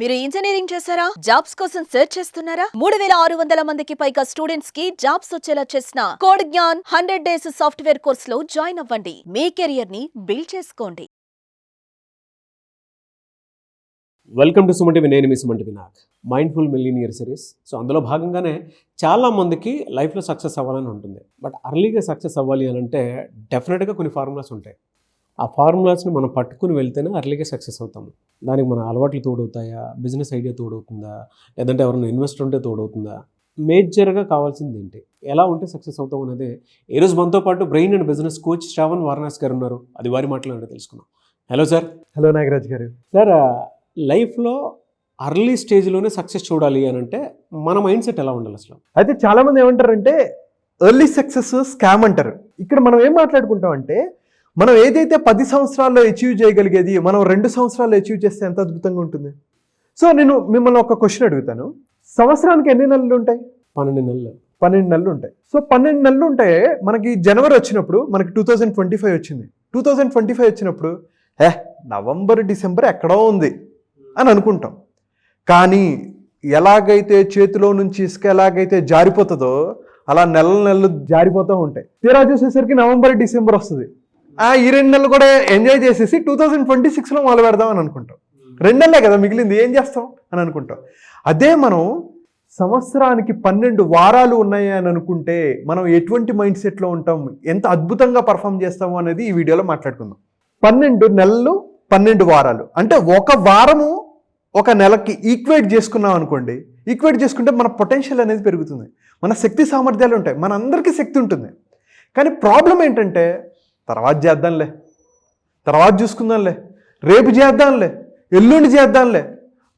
మీరు ఇంజనీరింగ్ చేశారా? జాబ్స్ కోసం సెర్చ్ చేస్తున్నారా? 3600 మందికి పైగా స్టూడెంట్స్ కి జాబ్స్ వచ్చేలా చేసిన code Gyan 100 days software course లో జాయిన్ అవ్వండి. మీ కెరియర్ ని బిల్డ్ చేసుకోండి. Welcome to Suman TV. నేను మీ సుమన్ టీవీ. నాకు మైండ్ఫుల్ మిలీనియర్ సిరీస్. సో అందులో భాగంగానే చాలామందికి లైఫ్లో సక్సెస్ అవ్వాలని ఉంటుంది. బట్ అర్లీగా సక్సెస్ అవ్వాలి అని అంటే డెఫినెట్గా కొన్ని ఫార్ములాస్ ఉంటాయి. ఆ ఫార్ములాస్ని మనం పట్టుకుని వెళ్తేనే అర్లీగా సక్సెస్ అవుతాము. దానికి మన అలవాట్లు తోడవుతాయా, బిజినెస్ ఐడియా తోడవుతుందా, లేదంటే ఎవరైనా ఇన్వెస్టర్ ఉంటే తోడవుతుందా, మేజర్గా కావాల్సింది ఏంటి, ఎలా ఉంటే సక్సెస్ అవుతాం అనేది ఈరోజు మనతో పాటు brain and business coach Shravan Varanasi గారు ఉన్నారు. అది వారి మాటలు తెలుసుకున్నాం. Hello sir. హలో నాగరాజ్ గారు. సార్, లైఫ్లో అర్లీ స్టేజ్లోనే సక్సెస్ చూడాలి అని అంటే మన మైండ్ సెట్ ఎలా ఉండాలి అసలు? అయితే చాలామంది ఏమంటారంటే ఎర్లీ సక్సెస్ స్కామ్ అంటారు. ఇక్కడ మనం ఏం మాట్లాడుకుంటాం అంటే మనం ఏదైతే 10 సంవత్సరాల్లో అచీవ్ చేయగలిగేది మనం 2 సంవత్సరాల్లో అచీవ్ చేస్తే ఎంత అద్భుతంగా ఉంటుంది. సో నేను మిమ్మల్ని ఒక క్వశ్చన్ అడుగుతాను. సంవత్సరానికి ఎన్ని నెలలు ఉంటాయి? 12 నెలలు. 12 నెలలు ఉంటాయి. సో 12 నెలలు ఉంటే మనకి జనవరి వచ్చినప్పుడు మనకి 2025 వచ్చింది. 2025 వచ్చినప్పుడు నవంబర్ డిసెంబర్ ఎక్కడో ఉంది అని అనుకుంటాం. కానీ ఎలాగైతే చేతిలో నుంచి ఇసుక ఎలాగైతే జారిపోతుందో అలా నెలలు జారిపోతూ ఉంటాయి. తీరా చూసేసరికి నవంబర్ డిసెంబర్ వస్తుంది. ఈ 2 నెలలు కూడా ఎంజాయ్ చేసేసి 2026లో మొదలు పెడదాం అని అనుకుంటాం. 2 నెలలే కదా మిగిలింది, ఏం చేస్తాం అని అనుకుంటాం. అదే మనం సంవత్సరానికి 12 వారాలు ఉన్నాయి అని అనుకుంటే మనం ఎటువంటి మైండ్ సెట్లో ఉంటాం, ఎంత అద్భుతంగా పర్ఫామ్ చేస్తాము అనేది ఈ వీడియోలో మాట్లాడుకుందాం. 12 నెలలు 12 వారాలు అంటే ఒక వారము ఒక నెలకి ఈక్వేట్ చేసుకున్నాం అనుకోండి. ఈక్వేట్ చేసుకుంటే మన పొటెన్షియల్ అనేది పెరుగుతుంది, మన శక్తి సామర్థ్యాలు ఉంటాయి, మన అందరికీ శక్తి ఉంటుంది. కానీ ప్రాబ్లం ఏంటంటే తర్వాత చేద్దాంలే, తర్వాత చూసుకుందాంలే, రేపు చేద్దాంలే, ఎల్లుండి చేద్దాంలే,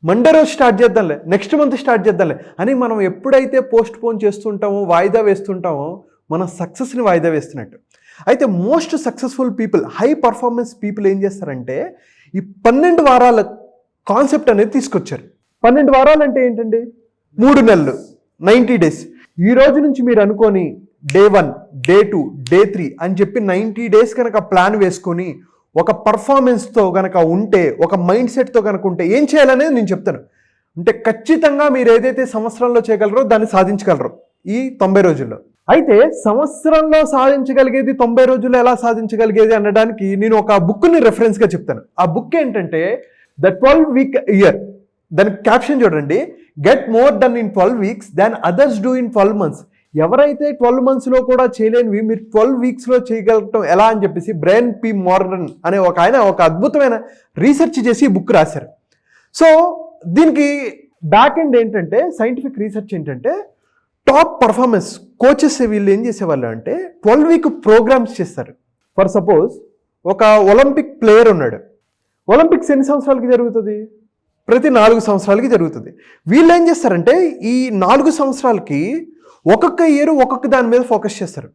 మండే రోజు స్టార్ట్ చేద్దాంలే, నెక్స్ట్ మంత్ స్టార్ట్ చేద్దాంలే అని మనం ఎప్పుడైతే పోస్ట్ పోన్ చేస్తుంటామో, వాయిదా వేస్తుంటామో మనం సక్సెస్ని వాయిదా వేస్తున్నట్టు. అయితే most successful people, high performance people ఏం చేస్తారంటే ఈ 12 వారాల కాన్సెప్ట్ అనేది తీసుకొచ్చారు. 12 వారాలు అంటే ఏంటండి? 3 నెలలు, 90 డేస్. ఈ రోజు నుంచి మీరు అనుకొని డే 1, డే 2, డే 3 అని చెప్పి 90 డేస్ కనుక ప్లాన్ వేసుకొని ఒక పర్ఫార్మెన్స్తో కనుక ఉంటే, ఒక మైండ్ సెట్తో కనుక ఉంటే ఏం చేయాలనేది నేను చెప్తాను. అంటే ఖచ్చితంగా మీరు ఏదైతే సంవత్సరంలో చేయగలరో దాన్ని సాధించగలరు ఈ 90 రోజుల్లో. అయితే సంవత్సరంలో సాధించగలిగేది 90 రోజుల్లో ఎలా సాధించగలిగేది అనడానికి నేను ఒక బుక్ని రెఫరెన్స్గా చెప్తాను. ఆ బుక్ ఏంటంటే ద 12 వీక్ ఇయర్. దాని క్యాప్షన్ చూడండి, get more done in 12 weeks than others do in 12 months. ఎవరైతే 12 మంత్స్లో కూడా చేయలేనివి మీరు 12 వీక్స్లో చేయగలగటం ఎలా అని చెప్పేసి బ్రెయిన్ పి మోర్గన్ అనే ఆయన ఒక అద్భుతమైన రీసెర్చ్ చేసి ఈ బుక్ రాశారు. సో దీనికి బ్యాక్ ఎండ్ ఏంటంటే, సైంటిఫిక్ రీసెర్చ్ ఏంటంటే, టాప్ పర్ఫార్మెన్స్ కోచెస్ వీళ్ళు ఏం చేసేవాళ్ళు అంటే 12 వీక్ ప్రోగ్రామ్స్ చేస్తారు. ఫర్ సపోజ్ ఒక ఒలింపిక్ ప్లేయర్ ఉన్నాడు. ఒలింపిక్స్ ఎన్ని సంవత్సరాలకి జరుగుతుంది? ప్రతి 4 సంవత్సరాలకి జరుగుతుంది. వీళ్ళు ఏం చేస్తారంటే ఈ 4 సంవత్సరాలకి ఒక్కొక్క ఇయర్ ఒక్కొక్క దాని మీద ఫోకస్ చేస్తారు.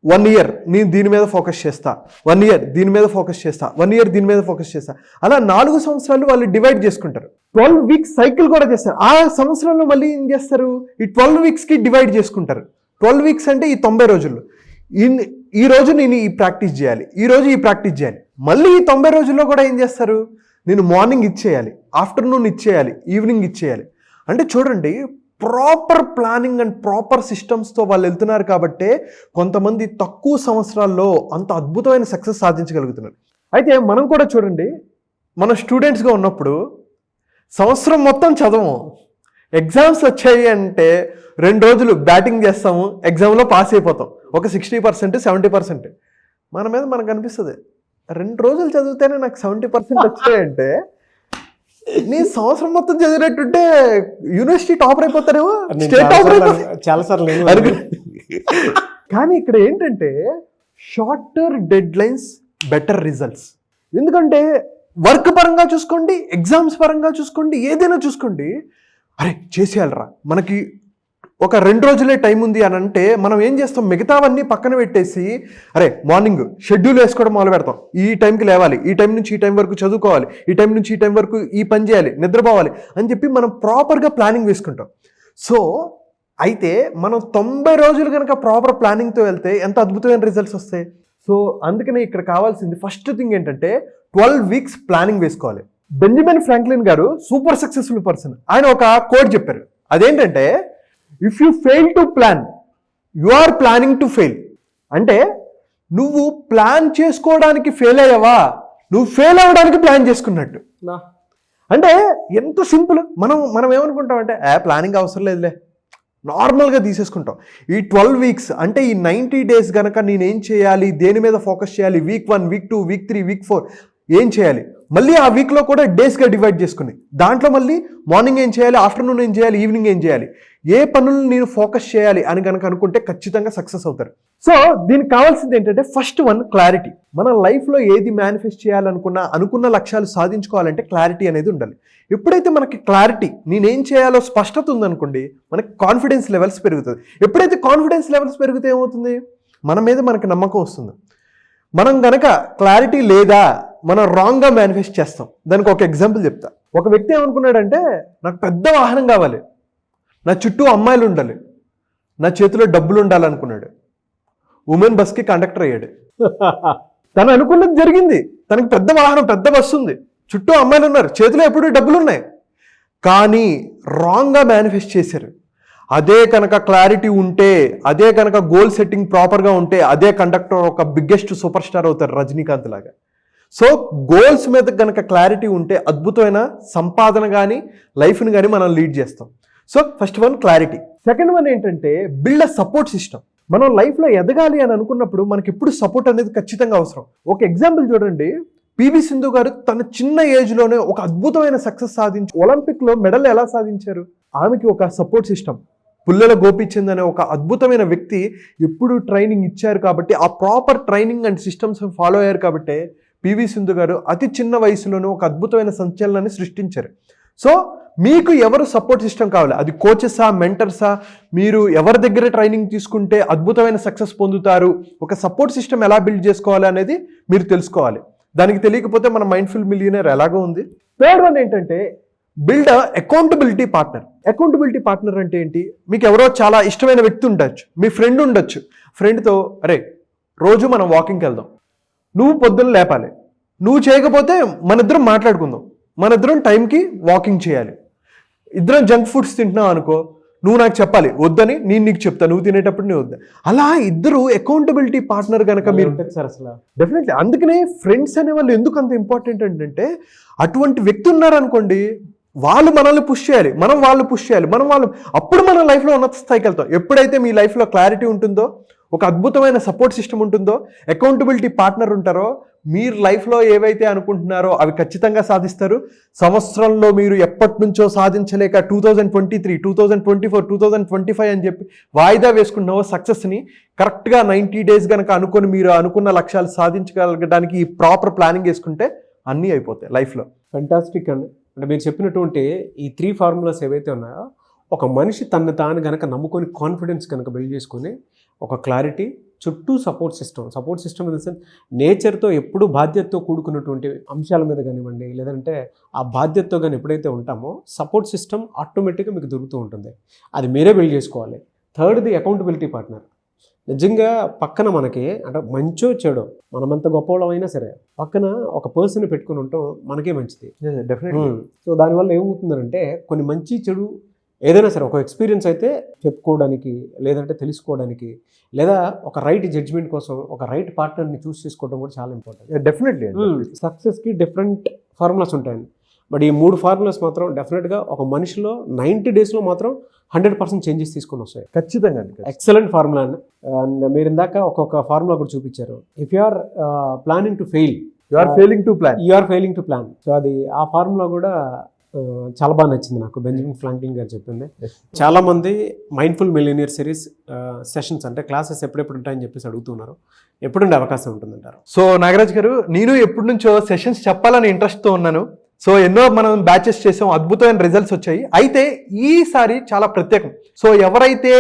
1 ఇయర్ నేను దీని మీద ఫోకస్ చేస్తా, 1 ఇయర్ దీని మీద ఫోకస్ చేస్తా, 1 ఇయర్ దీని మీద ఫోకస్ చేస్తా. అలా 4 సంవత్సరాలు వాళ్ళు డివైడ్ చేసుకుంటారు. 12 వీక్స్ సైకిల్ కూడా చేస్తారు. ఆ సంవత్సరంలో మళ్ళీ ఏం చేస్తారు, ఈ 12 వీక్స్కి డివైడ్ చేసుకుంటారు. 12 వీక్స్ అంటే ఈ 90 రోజుల్లో ఈ రోజు నేను ఈ ప్రాక్టీస్ చేయాలి, ఈ రోజు ఈ ప్రాక్టీస్ చేయాలి. మళ్ళీ ఈ 90 రోజుల్లో కూడా ఏం చేస్తారు, నేను మార్నింగ్ ఇచ్చేయాలి, ఆఫ్టర్నూన్ ఇచ్చేయాలి, ఈవినింగ్ ఇచ్చేయాలి. అంటే చూడండి, ప్రాపర్ ప్లానింగ్ అండ్ ప్రాపర్ సిస్టమ్స్తో వాళ్ళు వెళ్తున్నారు కాబట్టే కొంతమంది తక్కువ సంవత్సరాల్లో అంత అద్భుతమైన సక్సెస్ సాధించగలుగుతున్నారు. అయితే మనం కూడా చూడండి, మన స్టూడెంట్స్గా ఉన్నప్పుడు సంవత్సరం మొత్తం చదవము, ఎగ్జామ్స్ వచ్చాయి అంటే 2 రోజులు బ్యాటింగ్ చేస్తాము, ఎగ్జామ్లో పాస్ అయిపోతాం. ఒక 60%, 70%. మన మీద మనకు అనిపిస్తుంది 2 రోజులు చదివితేనే నాకు 70% వచ్చాయంటే నీ సంవత్సరం మొత్తం చదివినట్టుంటే యూనివర్సిటీ టాపర్ అయిపోతారేమో, స్టేట్ టాపర్ అయిపోతారు చాలాసార్లు. కానీ ఇక్కడ ఏంటంటే shorter dead lines, better results. ఎందుకంటే వర్క్ పరంగా చూసుకోండి, ఎగ్జామ్స్ పరంగా చూసుకోండి, ఏదైనా చూసుకోండి, అరే చేసేయాలరా, మనకి ఒక 2 రోజులే టైం ఉంది అని అంటే మనం ఏం చేస్తాం, మిగతావన్నీ పక్కన పెట్టేసి అరే మార్నింగ్ షెడ్యూల్ వేసుకోవడం మొదలు పెడతాం. ఈ టైంకి లేవాలి, ఈ టైం నుంచి ఈ టైం వరకు చదువుకోవాలి, ఈ టైం నుంచి ఈ టైం వరకు ఈ పని చేయాలి, నిద్రపోవాలి అని చెప్పి మనం ప్రాపర్గా ప్లానింగ్ వేసుకుంటాం. సో అయితే మనం 90 రోజులు కనుక ప్రాపర్ ప్లానింగ్తో వెళ్తే ఎంత అద్భుతమైన రిజల్ట్స్ వస్తాయి. సో అందుకనే ఇక్కడ కావాల్సింది ఫస్ట్ థింగ్ ఏంటంటే 12 వీక్స్ ప్లానింగ్ వేసుకోవాలి. బెంజమిన్ ఫ్రాంక్లిన్ గారు సూపర్ సక్సెస్ఫుల్ పర్సన్. ఆయన ఒక కోట్ చెప్పారు. అదేంటంటే, if you fail to plan, you are planning to fail. అంటే నువ్వు ప్లాన్ చేసుకోవడానికి ఫెయిల్ అయ్యావా, నువ్వు ఫెయిల్ అవ్వడానికి ప్లాన్ చేసుకున్నట్టు. అంటే ఎంత సింపుల్. మనం ఏమనుకుంటాం అంటే ప్లానింగ్ అవసరం లేదులే, నార్మల్గా తీసేసుకుంటాం. ఈ 12 వీక్స్ అంటే ఈ 90 days కనుక నేనేం చేయాలి, దేని మీద ఫోకస్ చేయాలి, వీక్ 1, వీక్ 2, వీక్ 3, వీక్ 4 ఏం చేయాలి, మళ్ళీ ఆ వీక్లో కూడా డేస్గా డివైడ్ చేసుకుని దాంట్లో మళ్ళీ మార్నింగ్ ఏం చేయాలి, ఆఫ్టర్నూన్ ఏం చేయాలి, ఈవినింగ్ ఏం చేయాలి, ఏ పనులను నేను ఫోకస్ చేయాలి అని కనుక అనుకుంటే ఖచ్చితంగా సక్సెస్ అవుతారు. సో దీనికి కావాల్సింది ఏంటంటే, ఫస్ట్ వన్ క్లారిటీ. మన లైఫ్లో ఏది మేనిఫెస్ట్ చేయాలనుకున్నా, అనుకున్న లక్ష్యాలు సాధించుకోవాలంటే క్లారిటీ అనేది ఉండాలి. ఎప్పుడైతే మనకి క్లారిటీ, నేనేం చేయాలో స్పష్టత ఉందనుకోండి, మనకి కాన్ఫిడెన్స్ లెవెల్స్ పెరుగుతుంది. ఎప్పుడైతే కాన్ఫిడెన్స్ లెవెల్స్ పెరిగితే ఏమవుతుంది, మన మీద మనకి నమ్మకం వస్తుంది. మనం గనక క్లారిటీ లేదా, మనం రాంగ్గా మేనిఫెస్ట్ చేస్తాం. దానికి ఒక ఎగ్జాంపుల్ చెప్తా. ఒక వ్యక్తి ఏమనుకున్నాడంటే, నాకు పెద్ద వాహనం కావాలి, నా చుట్టూ అమ్మాయిలు ఉండాలి, నా చేతిలో డబ్బులు ఉండాలనుకున్నాడు. ఉమెన్ బస్కి కండక్టర్ అయ్యాడు. తను అనుకున్నది జరిగింది. తనకి పెద్ద వాహనం, పెద్ద బస్సు ఉంది, చుట్టూ అమ్మాయిలు ఉన్నారు, చేతిలో ఎప్పుడూ డబ్బులు ఉన్నాయి. కానీ రాంగ్గా మేనిఫెస్ట్ చేశారు. అదే కనుక క్లారిటీ ఉంటే, అదే కనుక గోల్ సెట్టింగ్ ప్రాపర్గా ఉంటే, అదే కండక్టర్ ఒక బిగ్గెస్ట్ సూపర్ స్టార్ అవుతారు, రజనీకాంత్ లాగా. సో గోల్స్ మీద కనుక క్లారిటీ ఉంటే అద్భుతమైన సంపాదన కానీ లైఫ్ని కానీ మనం లీడ్ చేస్తాం. So first one clarity. Second one ఏంటంటే, బిల్డ్ అ సపోర్ట్ సిస్టమ్. మనం లైఫ్లో ఎదగాలి అని అనుకున్నప్పుడు మనకి ఎప్పుడు సపోర్ట్ అనేది ఖచ్చితంగా అవసరం. ఒక ఎగ్జాంపుల్ చూడండి, పివి సింధు గారు తన చిన్న ఏజ్లోనే ఒక అద్భుతమైన సక్సెస్ సాధించి ఒలింపిక్లో మెడల్ ఎలా సాధించారు? ఆమెకి ఒక సపోర్ట్ సిస్టమ్, పుల్లెల గోపీచంద్ అనే ఒక అద్భుతమైన వ్యక్తి ఎప్పుడు ట్రైనింగ్ ఇచ్చారు కాబట్టి, ఆ proper training and systems follow అయ్యారు కాబట్టి పివి సింధు గారు అతి చిన్న వయసులోనే ఒక అద్భుతమైన సంచలనాన్ని సృష్టించారు. సో మీకు ఎవరు సపోర్ట్ సిస్టమ్ కావాలి, అది కోచెసా, మెంటర్సా, మీరు ఎవరి దగ్గర ట్రైనింగ్ తీసుకుంటే అద్భుతమైన సక్సెస్ పొందుతారు, ఒక సపోర్ట్ సిస్టమ్ ఎలా బిల్డ్ చేసుకోవాలి అనేది మీరు తెలుసుకోవాలి. దానికి తెలియకపోతే మన మైండ్ఫుల్ మిలియనర్ ఎలాగో ఉంది. థర్డ్ వన్ ఏంటంటే, build accountability partner. Accountability partner అంటే ఏంటి? మీకు ఎవరో చాలా ఇష్టమైన వ్యక్తి ఉండొచ్చు, మీ ఫ్రెండ్ ఉండొచ్చు. ఫ్రెండ్తో అరే రోజు మనం వాకింగ్కి వెళ్దాం, నువ్వు పొద్దున్న లేపాలి, నువ్వు చేయకపోతే మన ఇద్దరం మాట్లాడుకుందాం, మన ఇద్దరం టైంకి వాకింగ్ చేయాలి. ఇద్దరం జంక్ ఫుడ్స్ తింటున్నావు అనుకో, నువ్వు నాకు చెప్పాలి వద్దని, నేను నీకు చెప్తా, నువ్వు తినేటప్పుడు నేను వద్దా. అలా ఇద్దరు అకౌంటబిలిటీ పార్ట్నర్ కనుక మీరు సార్ అసలు డెఫినెట్లీ. అందుకనే ఫ్రెండ్స్ అనే వాళ్ళు ఎందుకు అంత ఇంపార్టెంట్ అంటే, అటువంటి వ్యక్తి ఉన్నారనుకోండి, వాళ్ళు మనల్ని పుష్ చేయాలి, మనం వాళ్ళు పుష్ చేయాలి, వాళ్ళు అప్పుడు మన లైఫ్లో ఉన్నత స్థాయికి వెళ్తాం. ఎప్పుడైతే మీ లైఫ్లో క్లారిటీ ఉంటుందో, ఒక అద్భుతమైన సపోర్ట్ సిస్టమ్ ఉంటుందో, అకౌంటబిలిటీ పార్ట్నర్ ఉంటారో, మీరు లైఫ్లో ఏవైతే అనుకుంటున్నారో అవి ఖచ్చితంగా సాధిస్తారు. సంవత్సరంలో మీరు ఎప్పటి నుంచో సాధించలేక 2023, 2024, 2025 అని చెప్పి వాయిదా వేసుకుంటున్నావో సక్సెస్ని కరెక్ట్గా 90 days కనుక అనుకొని మీరు అనుకున్న లక్ష్యాలు సాధించగలగడానికి ఈ ప్రాపర్ ప్లానింగ్ వేసుకుంటే అన్నీ అయిపోతాయి లైఫ్లో. ఫెంటాస్టిక్ అండి. అంటే మీరు చెప్పినటువంటి ఈ 3 ఫార్ములాస్ ఏవైతే ఉన్నాయో, ఒక మనిషి తను తాను కనుక నమ్ముకొని కాన్ఫిడెన్స్ కనుక బిల్డ్ చేసుకొని, ఒక క్లారిటీ, చుట్టూ support system in the sense నేచర్తో ఎప్పుడు బాధ్యతతో కూడుకున్నటువంటి అంశాల మీద కానివ్వండి, లేదంటే ఆ బాధ్యతతో కానీ ఎప్పుడైతే ఉంటామో సపోర్ట్ సిస్టమ్ ఆటోమేటిక్గా మీకు దొరుకుతూ ఉంటుంది. అది మీరే బిల్డ్ చేసుకోవాలి. థర్డ్ది అకౌంటబిలిటీ పార్ట్నర్. నిజంగా పక్కన మనకి అంటే మంచో చెడో, మనమంత గొప్పవాళ్ళమైనా సరే పక్కన ఒక పర్సన్ పెట్టుకుని ఉంటాం మనకే మంచిది. డెఫినెట్లీ. సో దానివల్ల ఏమవుతుందంటే, కొన్ని మంచి చెడు ఏదైనా సరే ఒక ఎక్స్పీరియన్స్ అయితే చెప్పుకోవడానికి, లేదంటే తెలుసుకోవడానికి, లేదా ఒక రైట్ జడ్జ్మెంట్ కోసం ఒక రైట్ పార్ట్నర్ని చూస్ చేసుకోవడం కూడా చాలా ఇంపార్టెంట్. డెఫినెట్లీ. సక్సెస్కి డిఫరెంట్ ఫార్ములాస్ ఉంటాయండి. బట్ ఈ 3 ఫార్ములాస్ మాత్రం డెఫినెట్గా ఒక మనిషిలో 90 daysలో మాత్రం 100% చేంజెస్ తీసుకొని వస్తాయి. ఖచ్చితంగా. ఎక్సలెంట్ ఫార్ములా అండి. అండ్ మీరు ఇందాక ఒక్కొక్క ఫార్ములా కూడా చూపించారు. If you are planning to fail, you are failing to plan. So అది ఆ ఫార్ములా కూడా చాలా బాగా నచ్చింది నాకు. బెంజమిన్ ఫ్రాంక్లిన్ గారు చెప్పింది. చాలామంది మైండ్ఫుల్ మిలియనియర్ సిరీస్ సెషన్స్ అంటే క్లాసెస్ ఎప్పుడెప్పుడు ఉంటాయని చెప్పేసి అడుగుతున్నారు. ఎప్పుడుండే అవకాశం ఉంటుందంటారు? సో నాగరాజ్ గారు, నేను ఎప్పటి నుంచో సెషన్స్ చెప్పాలని ఇంట్రెస్ట్తో ఉన్నాను. సో ఎన్నో మనం బ్యాచెస్ చేసాం, అద్భుతమైన రిజల్ట్స్ వచ్చాయి. అయితే ఈసారి చాలా ప్రత్యేకం. సో ఎవరైతే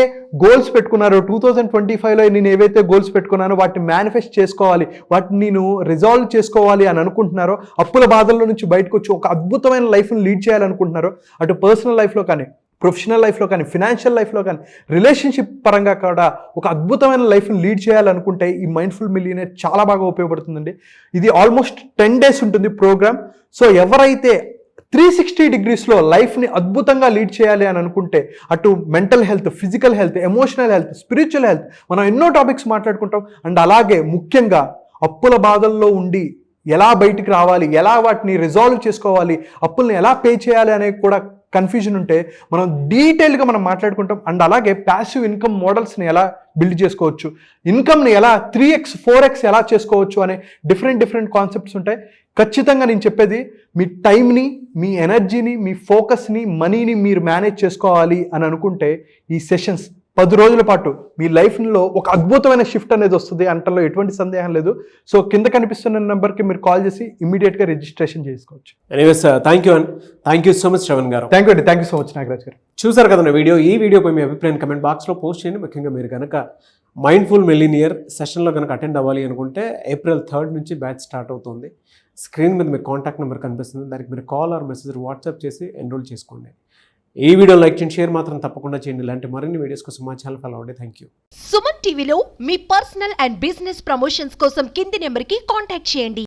గోల్స్ పెట్టుకున్నారో 2025లో నేను ఏవైతే గోల్స్ పెట్టుకున్నానో వాటిని మేనిఫెస్ట్ చేసుకోవాలి, వాటిని నేను రిజాల్వ్ చేసుకోవాలి అని అనుకుంటున్నారో, అప్పుల బాధల్లో నుంచి బయటకు వచ్చి ఒక అద్భుతమైన లైఫ్ని లీడ్ చేయాలనుకుంటున్నారో, అటు పర్సనల్ లైఫ్లో కానీ ప్రొఫెషనల్ లైఫ్లో కానీ ఫినాన్షియల్ లైఫ్లో కానీ రిలేషన్షిప్ పరంగా కూడా ఒక అద్భుతమైన లైఫ్ని లీడ్ చేయాలనుకుంటే ఈ మైండ్ఫుల్ మిలియనీర్ చాలా బాగా ఉపయోగపడుతుందండి. ఇది ఆల్మోస్ట్ 10 days ఉంటుంది ప్రోగ్రామ్. సో ఎవరైతే 360 degreesలో లైఫ్ని అద్భుతంగా లీడ్ చేయాలి అని అనుకుంటే అటు mental health, physical health, emotional health, spiritual health, మనం ఎన్నో టాపిక్స్ మాట్లాడుకుంటాం. అండ్ అలాగే ముఖ్యంగా అప్పుల బాధల్లో ఉండి ఎలా బయటికి రావాలి, ఎలా వాటిని రిజాల్వ్ చేసుకోవాలి, అప్పుల్ని ఎలా పే చేయాలి అనేది కూడా కన్ఫ్యూజన్ ఉంటే మనం డీటెయిల్గా మనం మాట్లాడుకుంటాం. అండ్ అలాగే ప్యాసివ్ ఇన్కమ్ మోడల్స్ని ఎలా బిల్డ్ చేసుకోవచ్చు, ఇన్కమ్ని ఎలా 3x 4x ఎలా చేసుకోవచ్చు అనే డిఫరెంట్ కాన్సెప్ట్స్ ఉంటాయి. ఖచ్చితంగా నేను చెప్పేది మీ టైంని, మీ ఎనర్జీని, మీ ఫోకస్ని, మనీని మీరు మేనేజ్ చేసుకోవాలి అని అనుకుంటే ఈ సెషన్స్ 10 రోజుల పాటు మీ లైఫ్లో ఒక అద్భుతమైన షిఫ్ట్ అనేది వస్తుంది అంటలో ఎటువంటి సందేహం లేదు. సో కింద కనిపిస్తున్న నెంబర్కి మీరు కాల్ చేసి ఇమీడియట్గా రిజిస్ట్రేషన్ చేసుకోవచ్చు. Anyways thank you so much Shravan గారు. Thank you so much Nagaraj గారు. చూసారు కదా ఈ వీడియోపై మీ అభిప్రాయం కమెంట్ బాక్స్లో పోస్ట్ చేయండి. ముఖ్యంగా మీరు కనుక మైండ్ఫుల్ మిలియనీర్ సెషన్లో కనుక అటెండ్ అవ్వాలి అనుకుంటే April 3rd నుంచి బ్యాచ్ స్టార్ట్ అవుతుంది. స్క్రీన్ మీద మీకు కాంటాక్ట్ నెంబర్ కనిపిస్తుంది, దానికి మీరు కాల్ ఆర్ మెసేజ్ వాట్సాప్ చేసి ఎన్రోల్ చేసుకోండి. ఈ వీడియో లైక్ చేయండి, షేర్ మాత్రం తప్పకుండా చేయండి. ఇలాంటి మరిన్ని వీడియోస్ కోసం మా ఛానల్ ఫాలో అవ్వండి. Thank you. సుమన్ టీవీలో మీ పర్సనల్ అండ్ బిజినెస్ ప్రమోషన్స్ కోసం కింది నెంబర్కి కాంటాక్ట్ చేయండి.